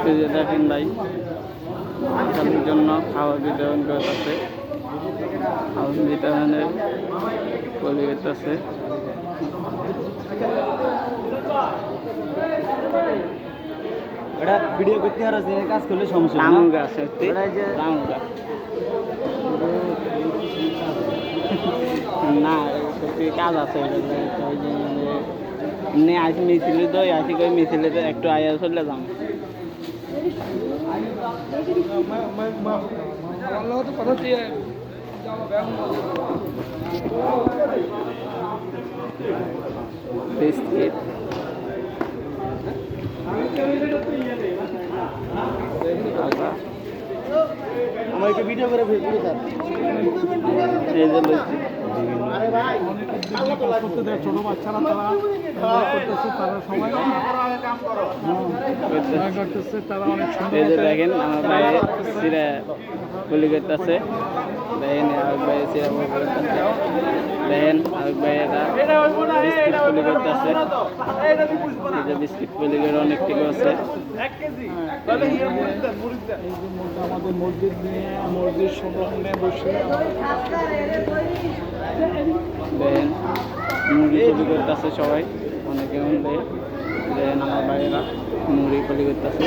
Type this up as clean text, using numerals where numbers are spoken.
এই যে দেখেন ভাই তাদের জন্য খাবার বিতরণ করতেছে, খাবার বিতরণের করতেছে। এটা ভিডিও করতে আর কাজ করলে সমস্যা না। রামুর গাছ সত্যি রামুর গাছ না সত্যি কাজ আছে এমনি আসি মিছিলে তো আসি করে মিছিলে তো একটু আয়া চলে যাম। বিস্কিট আমার একটু ভিডিও করে ফেসবুকে স্যার এই যে লইছি ছোট বাচ্চারা তারা করতেছে, তারা সবাই করতেছে, তারা অনেক সুন্দর। এই যে দেখেন আমার ভাই সিরা গুলি করতেছে, দেখেন আরেক ভাই সিরা গুলি করতেছে, দেখেন আরেক ভাই এটা বিস্কিট গুলি করতেছে। এই যে বিস্কিট গুলি করে অনেক ঠিক আছে। আমাদের মসজিদ নিয়ে মসজিদ সংলগ্নে বসে দেখেন মুড়ি গুলি করতেছে সবাই, অনেকে মিলে দেখেন আমার ভাইয়েরা মুড়ি গুলি করতেছে।